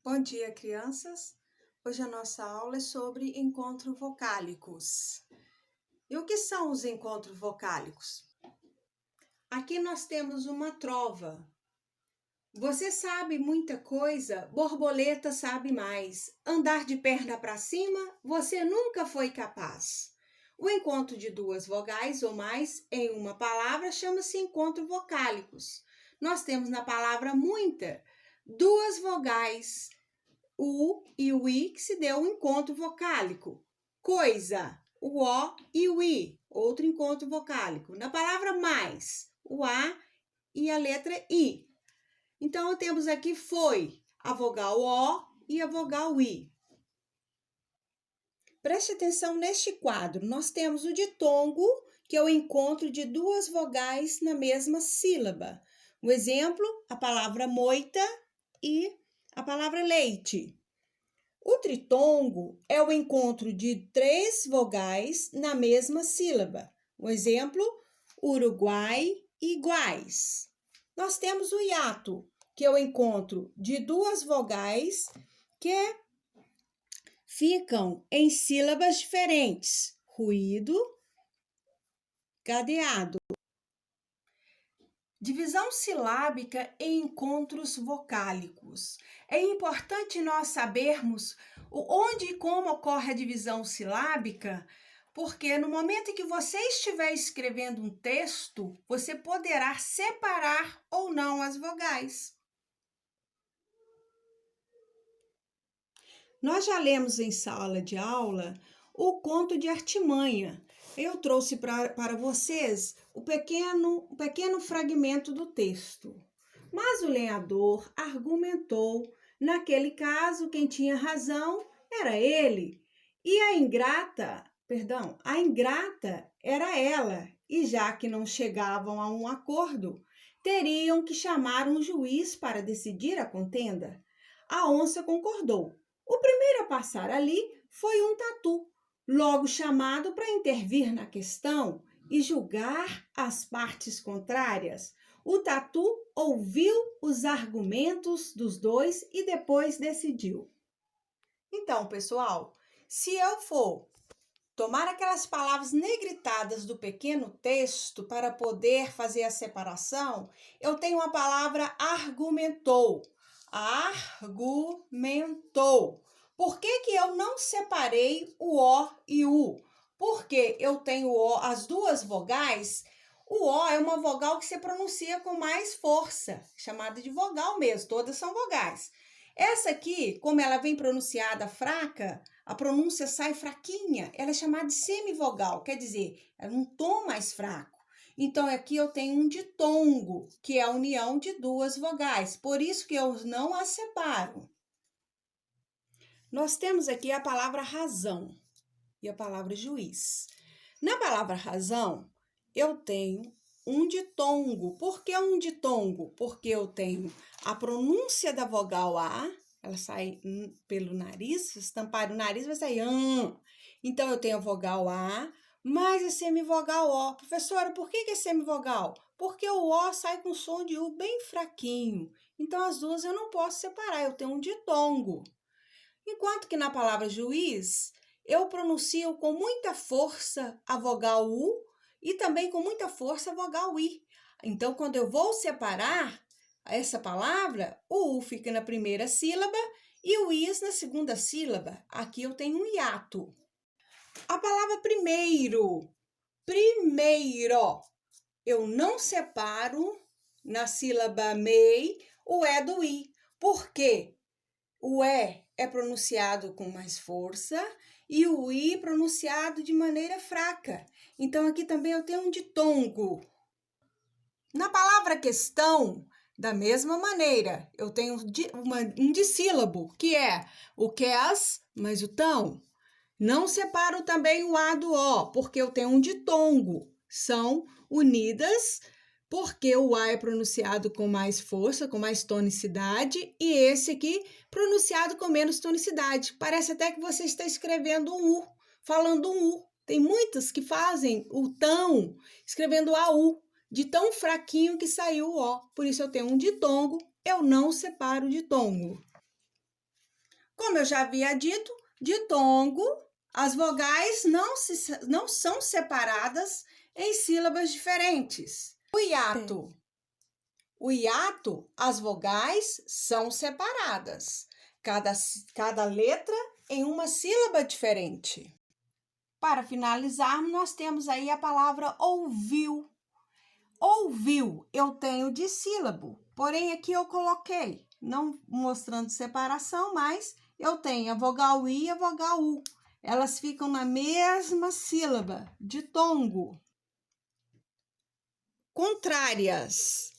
Bom dia, crianças! Hoje a nossa aula é sobre encontros vocálicos. E o que são os encontros vocálicos? Aqui nós temos uma trova. Você sabe muita coisa, borboleta sabe mais. Andar de perna para cima, você nunca foi capaz. O encontro de duas vogais ou mais em uma palavra chama-se encontros vocálicos. Nós temos na palavra muita, duas vogais, o e o i, que se deu um encontro vocálico. Coisa, o o e o i, outro encontro vocálico. Na palavra mais, o a e a letra i. Então, temos aqui foi, a vogal o e a vogal i. Preste atenção neste quadro. Nós temos o ditongo, que é o encontro de duas vogais na mesma sílaba. Um exemplo, a palavra moita e a palavra leite. O tritongo é o encontro de três vogais na mesma sílaba. Um exemplo, Uruguai e iguais. Nós temos o hiato, que é o encontro de duas vogais que ficam em sílabas diferentes. Ruído, cadeado. Divisão silábica em encontros vocálicos. É importante nós sabermos onde e como ocorre a divisão silábica, porque no momento em que você estiver escrevendo um texto, você poderá separar ou não as vogais. Nós já lemos em sala de aula o conto de Artimanha. Eu trouxe para vocês o pequeno fragmento do texto. Mas o lenhador argumentou, naquele caso, quem tinha razão era ele, e a ingrata era ela, e já que não chegavam a um acordo, teriam que chamar um juiz para decidir a contenda. A onça concordou. O primeiro a passar ali foi um tatu, logo chamado para intervir na questão e julgar as partes contrárias. O tatu ouviu os argumentos dos dois e depois decidiu. Então, pessoal, se eu for tomar aquelas palavras negritadas do pequeno texto para poder fazer a separação, eu tenho a palavra argumentou. Argumentou. Por que eu não separei o O e o U? Porque eu tenho as duas vogais. O O é uma vogal que se pronuncia com mais força, chamada de vogal mesmo, todas são vogais. Essa aqui, como ela vem pronunciada fraca, a pronúncia sai fraquinha, ela é chamada de semivogal, quer dizer, é um tom mais fraco. Então, aqui eu tenho um ditongo, que é a união de duas vogais, por isso que eu não as separo. Nós temos aqui a palavra razão e a palavra juiz. Na palavra razão, eu tenho um ditongo. Por que um ditongo? Porque eu tenho a pronúncia da vogal A, ela sai pelo nariz, se estampar o nariz vai sair Então, eu tenho a vogal A, mais a semivogal O. Professora, por que é semivogal? Porque o O sai com som de U bem fraquinho. Então, as duas eu não posso separar, eu tenho um ditongo. Enquanto que na palavra juiz, eu pronuncio com muita força a vogal U e também com muita força a vogal I. Então, quando eu vou separar essa palavra, o U fica na primeira sílaba e o IS na segunda sílaba. Aqui eu tenho um hiato. A palavra primeiro, eu não separo na sílaba MEI o E do I. Por quê? O E é pronunciado com mais força e o I pronunciado de maneira fraca. Então, aqui também eu tenho um ditongo. Na palavra questão, da mesma maneira, eu tenho um dissílabo, que é o quer mais o tão. Não separo também o A do O, porque eu tenho um ditongo. São unidas porque o A é pronunciado com mais força, com mais tonicidade, e esse aqui pronunciado com menos tonicidade. Parece até que você está escrevendo um U, falando um U. Tem muitas que fazem o tão, escrevendo AU, de tão fraquinho que saiu o O. Por isso eu tenho um ditongo, eu não separo o ditongo. Como eu já havia dito, ditongo, as vogais não são separadas em sílabas diferentes. O hiato, as vogais são separadas. Cada letra em uma sílaba diferente. Para finalizarmos, nós temos aí a palavra ouviu. Ouviu, eu tenho dissílabo, porém aqui eu coloquei, não mostrando separação, mas eu tenho a vogal I e a vogal U. Elas ficam na mesma sílaba, ditongo. Contrárias.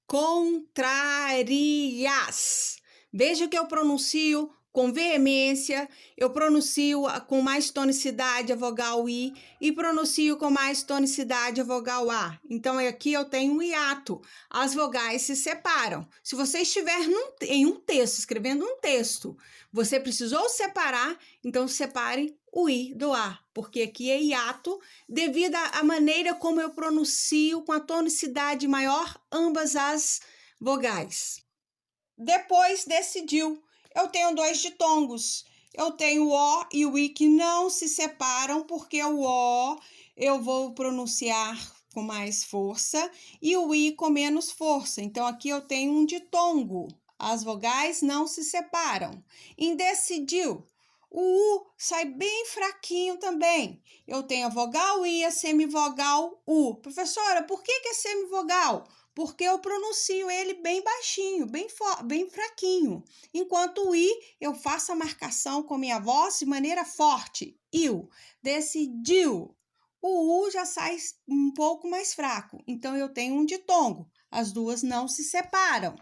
Contrárias. Veja que eu pronuncio com veemência, eu pronuncio com mais tonicidade a vogal I e pronuncio com mais tonicidade a vogal A. Então, aqui eu tenho um hiato. As vogais se separam. Se você estiver em um texto, escrevendo um texto, você precisou separar, então separe o I do A, porque aqui é hiato devido à maneira como eu pronuncio com a tonicidade maior ambas as vogais. Depois decidiu. Eu tenho dois ditongos. Eu tenho o O e o I que não se separam, porque o O eu vou pronunciar com mais força e o I com menos força. Então, aqui eu tenho um ditongo. As vogais não se separam. Indecidiu. O U sai bem fraquinho também. Eu tenho a vogal I e a semivogal U. Professora, por que é semivogal? Porque eu pronuncio ele bem baixinho, bem fraquinho. Enquanto o I, eu faço a marcação com minha voz de maneira forte. Iu, decidiu. O U já sai um pouco mais fraco, então eu tenho um ditongo. As duas não se separam.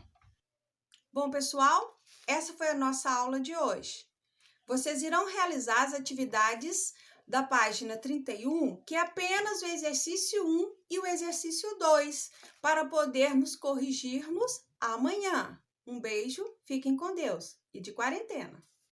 Bom, pessoal, essa foi a nossa aula de hoje. Vocês irão realizar as atividades da página 31, que é apenas o exercício 1 e o exercício 2, para podermos corrigirmos amanhã. Um beijo, fiquem com Deus e de quarentena.